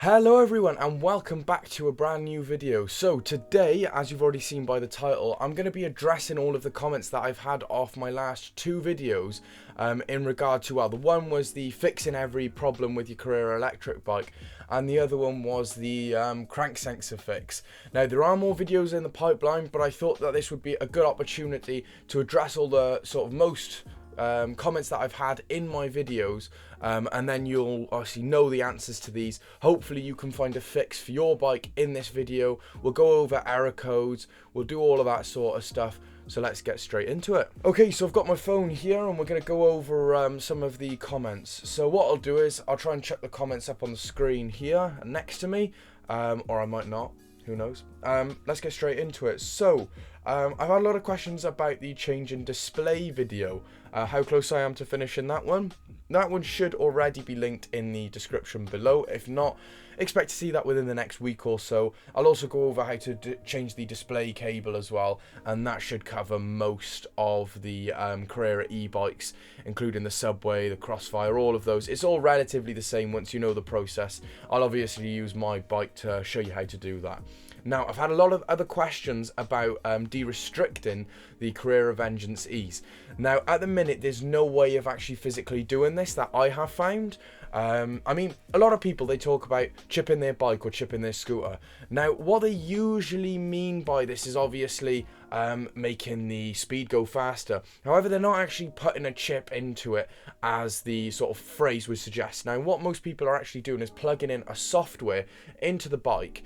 Hello everyone and welcome back to a brand new video. So today, as you've already seen by the title, I'm going to be addressing all of the comments that I've had off my last two videos in regard to, well, the one was the fixing every problem with your Carrera electric bike, and the other one was the crank sensor fix. Now there are more videos in the pipeline, but I thought that this would be a good opportunity to address all the sort of most comments that I've had in my videos, and then you'll obviously know the answers to these. Hopefully you can find a fix for your bike in this video. We'll go over error codes, we'll do all of that sort of stuff, so let's get straight into it. Okay, so I've got my phone here and we're going to go over some of the comments. So what I'll do is I'll try and check the comments up on the screen here next to me, or I might not, who knows. Let's get straight into it. So I've had a lot of questions about the change in display video, how close I am to finishing that one. That one should already be linked in the description below. If not, expect to see that within the next week or so. I'll also go over how to change the display cable as well, and that should cover most of the Carrera e-bikes, including the Subway, the Crossfire, all of those. It's all relatively the same once you know the process. I'll obviously use my bike to show you how to do that. Now, I've had a lot of other questions about de-restricting the Carrera Vengeance E's. Now, at the minute, there's no way of actually physically doing this that I have found. I mean, a lot of people, they talk about chipping their bike or chipping their scooter. Now, what they usually mean by this is obviously making the speed go faster. However, they're not actually putting a chip into it, as the sort of phrase would suggest. Now, what most people are actually doing is plugging in a software into the bike,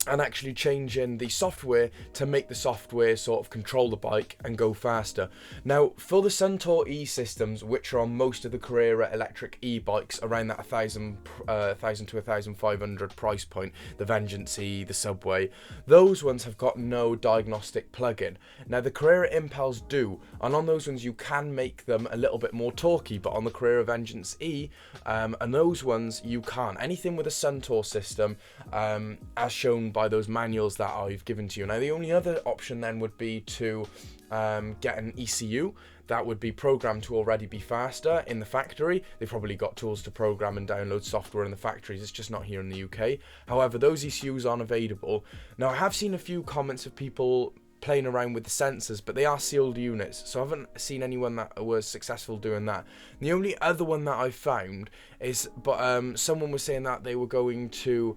and actually changing the software to make the software sort of control the bike and go faster. Now, for the Suntour E systems, which are on most of the Carrera electric e-bikes around that 1,000 to 1,500 price point, the Vengeance E, the Subway, those ones have got no diagnostic plug-in. Now, the Carrera Impels do, and on those ones you can make them a little bit more torquey, but on the Carrera Vengeance E, and those ones you can't. Anything with a Suntour system, as shown by those manuals that I've given to you. Now, the only other option then would be to get an ECU that would be programmed to already be faster in the factory. They've probably got tools to program and download software in the factories. It's just not here in the UK. However, those ECUs aren't available. Now, I have seen a few comments of people playing around with the sensors, but they are sealed units, so I haven't seen anyone that was successful doing that. And the only other one that I found is, someone was saying that they were going to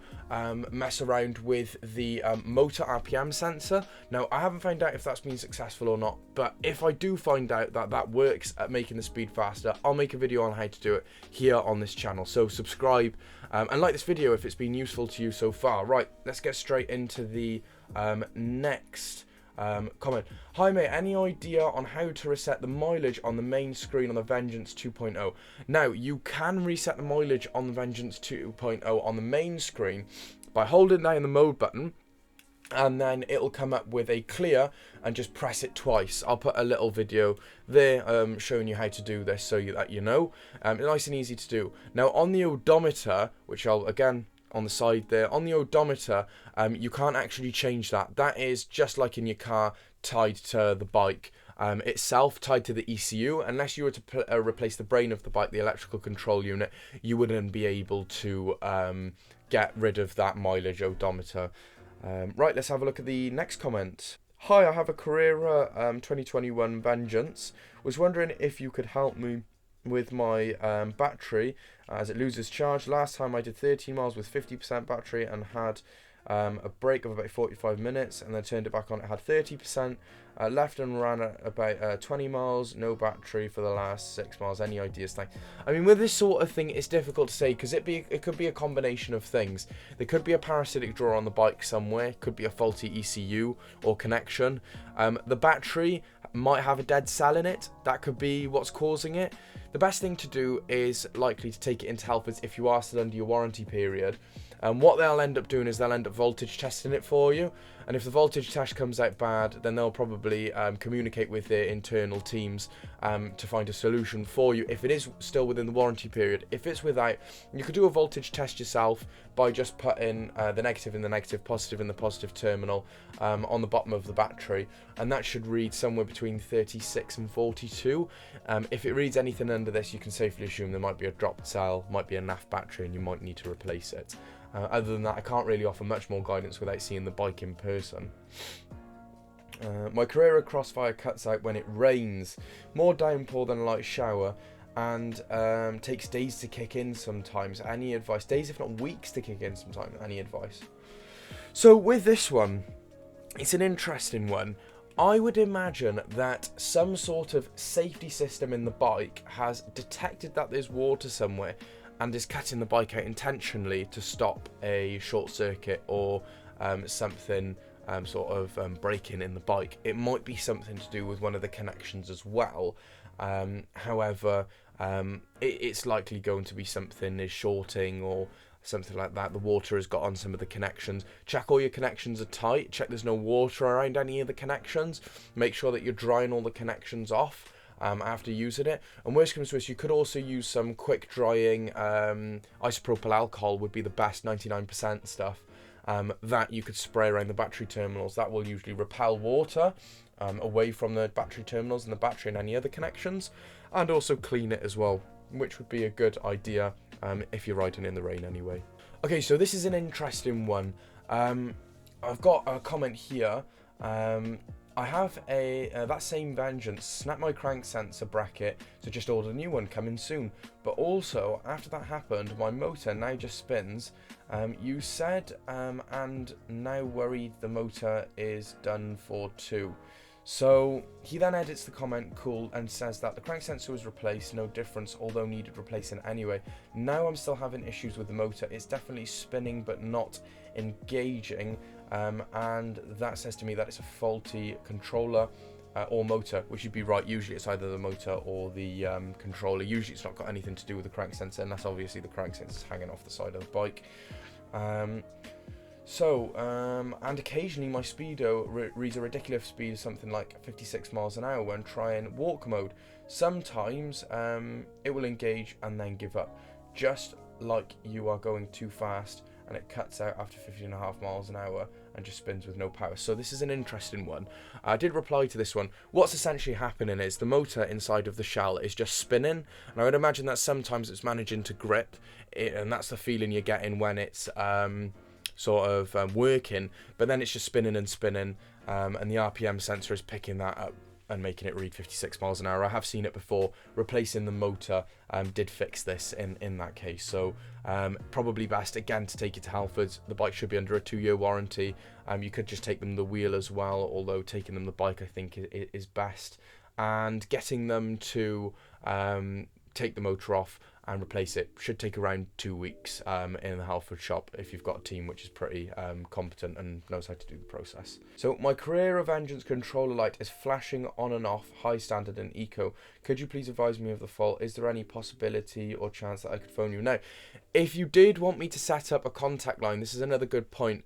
mess around with the motor RPM sensor. Now, I haven't found out if that's been successful or not, but if I do find out that that works at making the speed faster, I'll make a video on how to do it here on this channel. So subscribe and like this video if it's been useful to you so far. Right, let's get straight into the next comment. Hi mate, any idea on how to reset the mileage on the main screen on the Vengeance 2.0? Now, you can reset the mileage on the Vengeance 2.0 on the main screen by holding down the mode button, and then it'll come up with a clear, and just press it twice. I'll put a little video there showing you how to do this so that you know. Nice and easy to do. Now, on the odometer, which I'll again on the side there, on the odometer, you can't actually change that. That is just like in your car, tied to the bike itself, tied to the ECU. Unless you were to replace the brain of the bike, the electrical control unit, you wouldn't be able to get rid of that mileage odometer. Right, let's have a look at the next comment. Hi, I have a Carrera 2021 Vengeance. Was wondering if you could help me with my battery as it loses charge. Last time I did 13 miles with 50% battery and had a break of about 45 minutes, and then turned it back on. It had 30% left and ran at about 20 miles, no battery for the last 6 miles. Any ideas? Thanks. I mean, with this sort of thing, it's difficult to say, because it could be a combination of things. There could be a parasitic draw on the bike somewhere, could be a faulty ECU or connection. The battery might have a dead cell in it. That could be what's causing it. The best thing to do is likely to take it into helpers if you are still under your warranty period. And what they'll end up doing is they'll end up voltage testing it for you. And if the voltage test comes out bad, then they'll probably communicate with their internal teams to find a solution for you if it is still within the warranty period. If it's without, you could do a voltage test yourself by just putting the negative in the negative, positive in the positive terminal on the bottom of the battery, and that should read somewhere between 36 and 42. If it reads anything under this, you can safely assume there might be a dropped cell, might be a NAF battery, and you might need to replace it. Other than that, I can't really offer much more guidance without seeing the bike in person. My Carrera Crossfire cuts out when it rains, more downpour than a light shower, and takes days to kick in sometimes. Any advice? Days, if not weeks, to kick in sometimes. Any advice? So with this one, it's an interesting one. I would imagine that some sort of safety system in the bike has detected that there's water somewhere and is cutting the bike out intentionally to stop a short circuit or something sort of breaking in the bike. It might be something to do with one of the connections as well. However, it's likely going to be something is shorting or something like that. The water has got on some of the connections. Check all your connections are tight. Check there's no water around any of the connections. Make sure that you're drying all the connections off after using it. And worst comes to worst, you could also use some quick drying isopropyl alcohol would be the best, 99% stuff, that you could spray around the battery terminals. That will usually repel water away from the battery terminals and the battery and any other connections, and also clean it as well, which would be a good idea if you're riding in the rain anyway. Okay, so this is an interesting one. I've got a comment here. I have a that same vengeance, snap my crank sensor bracket, so just order a new one coming soon. But also, after that happened, my motor now just spins. You said, and now worried the motor is done for too. So he then edits the comment, cool, and says that the crank sensor was replaced, no difference, although needed replacing anyway. Now I'm still having issues with the motor. It's definitely spinning but not engaging, and that says to me that it's a faulty controller or motor, which you'd be right. Usually it's either the motor or the controller. Usually it's not got anything to do with the crank sensor, unless obviously the crank sensor is hanging off the side of the bike. And occasionally my speedo reads a ridiculous speed of something like 56 miles an hour when trying walk mode. Sometimes it will engage and then give up, just like you are going too fast, and it cuts out after 15.5 miles an hour and just spins with no power. So this is an interesting one. I did reply to this one. What's essentially happening is the motor inside of the shell is just spinning, and I would imagine that sometimes it's managing to grip it, and that's the feeling you're getting when it's sort of working, but then it's just spinning and spinning, and the RPM sensor is picking that up and making it read 56 miles an hour. I have seen it before. Replacing the motor did fix this in that case. So probably best again to take it to Halfords. The bike should be under a 2-year warranty. You could just take them the wheel as well, although taking them the bike I think is best, and getting them to take the motor off and replace it should take around 2 weeks in the Halford shop if you've got a team which is pretty competent and knows how to do the process. So my Carrera Vengeance controller light is flashing on and off, high standard and eco. Could you please advise me of the fault? Is there any possibility or chance that I could phone you? Now, if you did want me to set up a contact line, this is another good point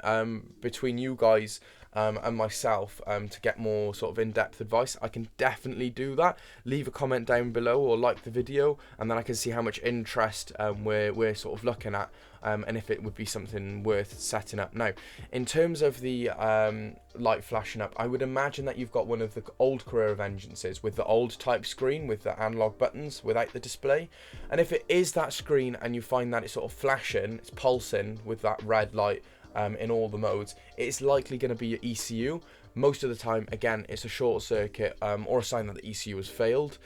between you guys and myself to get more sort of in-depth advice. I can definitely do that. Leave a comment down below or like the video, and then I can see how much interest we're sort of looking at, and if it would be something worth setting up. Now, in terms of the light flashing up, I would imagine that you've got one of the old Carrera Vengeances with the old type screen with the analog buttons without the display. And if it is that screen and you find that it's sort of flashing, it's pulsing with that red light in all the modes, it's likely going to be your ECU. Most of the time, again, it's a short circuit or a sign that the ECU has failed.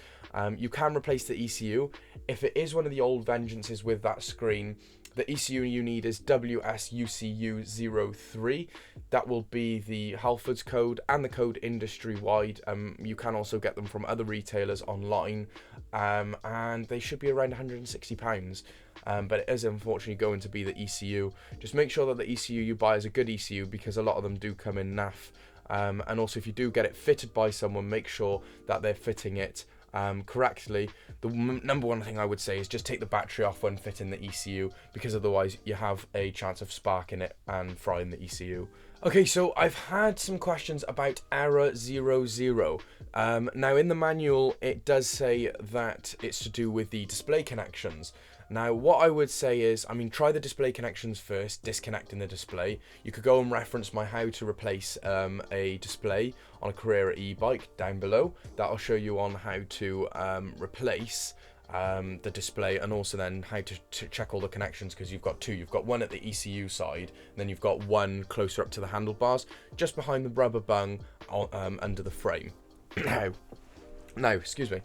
You can replace the ECU. If it is one of the old Vengeances with that screen, the ECU you need is WSUCU03. That will be the Halfords code and the code industry-wide. You can also get them from other retailers online, and they should be around £160. But it is unfortunately going to be the ECU. Just make sure that the ECU you buy is a good ECU, because a lot of them do come in naff. And also, if you do get it fitted by someone, make sure that they're fitting it correctly. The number one thing I would say is just take the battery off when fitting the ECU, because otherwise you have a chance of sparking it and frying the ECU. Okay, so I've had some questions about error 00. Now in the manual it does say that it's to do with the display connections. Now what I would say is, try the display connections first, disconnecting the display. You could go and reference my how to replace a display on a Carrera e-bike down below. That'll show you on how to replace the display, and also then how to check all the connections, because you've got two. You've got one at the ECU side, and then you've got one closer up to the handlebars, just behind the rubber bung under the frame. Excuse me.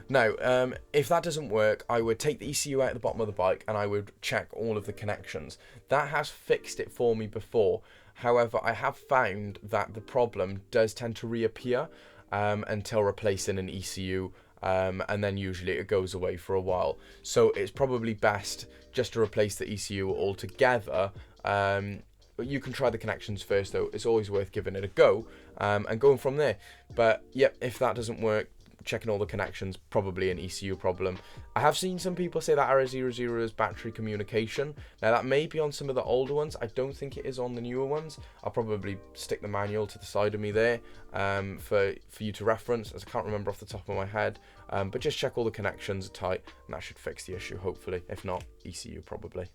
If that doesn't work, I would take the ECU out of the bottom of the bike and I would check all of the connections. That has fixed it for me before. However, I have found that the problem does tend to reappear until replacing an ECU, and then usually it goes away for a while. So it's probably best just to replace the ECU altogether. You can try the connections first though. It's always worth giving it a go and going from there. But yep, if that doesn't work, checking all the connections, probably an ECU problem. I have seen some people say that error 00 is battery communication. Now that may be on some of the older ones. I don't think it is on the newer ones. I'll probably stick the manual to the side of me there for you to reference, as I can't remember off the top of my head. But just check all the connections are tight and that should fix the issue, hopefully. If not, ECU probably.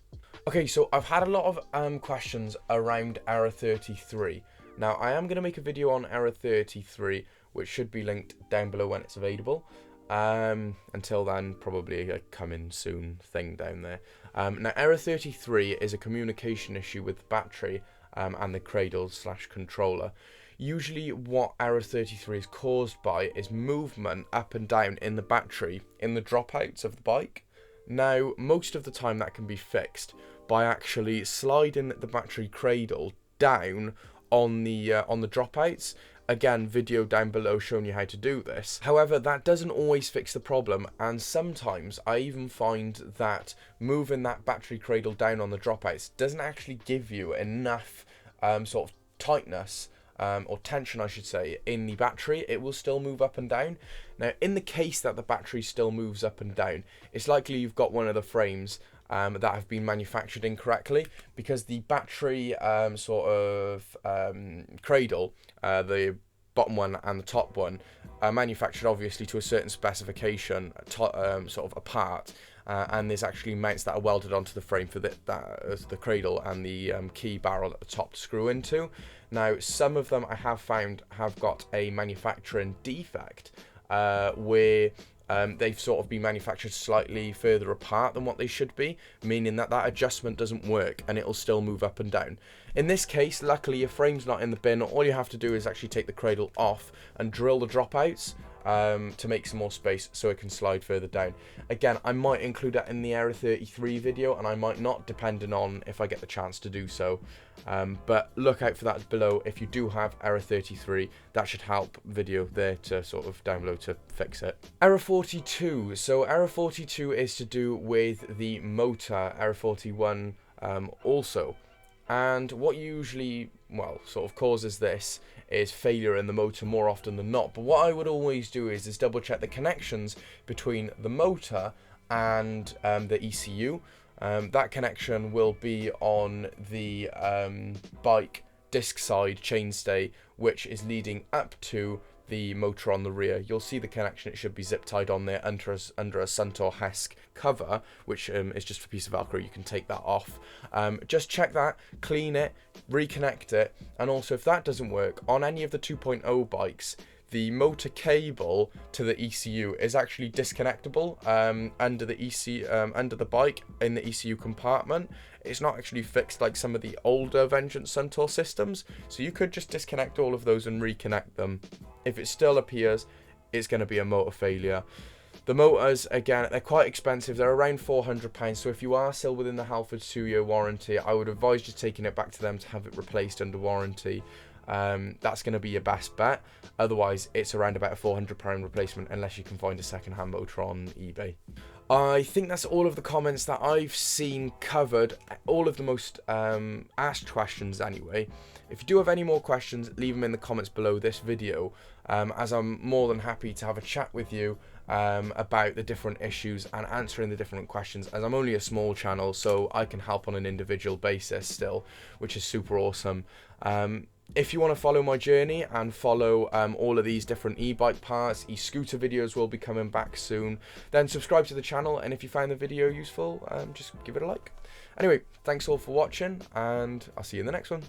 Okay, so I've had a lot of questions around error 33. Now I am going to make a video on error 33, which should be linked down below when it's available. Until then, probably a coming soon thing down there. Now error 33 is a communication issue with the battery and the cradle/controller. Usually what error 33 is caused by is movement up and down in the battery in the dropouts of the bike. Now most of the time that can be fixed by actually sliding the battery cradle down on the dropouts. Again, video down below showing you how to do this. However, that doesn't always fix the problem, and sometimes I even find that moving that battery cradle down on the dropouts doesn't actually give you enough sort of tightness or tension, I should say, in the battery. It will still move up and down. Now, in the case that the battery still moves up and down, it's likely you've got one of the frames that have been manufactured incorrectly, because the battery cradle, the bottom one and the top one, are manufactured obviously to a certain specification, sort of apart, and there's actually mounts that are welded onto the frame for the cradle and the key barrel at the top to screw into. Now some of them I have found have got a manufacturing defect where they've sort of been manufactured slightly further apart than what they should be, meaning that that adjustment doesn't work and it'll still move up and down. In this case, luckily your frame's not in the bin. All you have to do is actually take the cradle off and drill the dropouts to make some more space so it can slide further down. Again, I might include that in the error 33 video, and I might not, depending on if I get the chance to do so. But look out for that below. If you do have error 33, that should help video there to sort of down below to fix it. Error 42. So error 42 is to do with the motor. Error 41 also. And what usually, well, sort of causes this is failure in the motor more often than not. But what I would always do is double check the connections between the motor and the ECU. That connection will be on the bike disc side chainstay, which is leading up to the motor on the rear. You'll see the connection. It should be zip tied on there under a Suntour Hesk cover, which is just a piece of Velcro. You can take that off. Just check that, clean it, reconnect it, and also if that doesn't work on any of the 2.0 bikes, the motor cable to the ECU is actually disconnectable under the bike in the ECU compartment. It's not actually fixed like some of the older Vengeance Suntour systems, so you could just disconnect all of those and reconnect them. If it still appears, it's going to be a motor failure. The motors, again, they're quite expensive. They're around £400, so if you are still within the Halfords 2-year warranty, I would advise just taking it back to them to have it replaced under warranty. That's going to be your best bet. Otherwise, it's around about a £400 replacement unless you can find a second-hand motor on eBay. I think that's all of the comments that I've seen covered, all of the most asked questions anyway. If you do have any more questions, leave them in the comments below this video, as I'm more than happy to have a chat with you about the different issues and answering the different questions, as I'm only a small channel, so I can help on an individual basis still, which is super awesome. If you want to follow my journey and follow all of these different e-bike parts, e-scooter videos will be coming back soon, then subscribe to the channel, and if you found the video useful, just give it a like. Anyway, thanks all for watching, and I'll see you in the next one.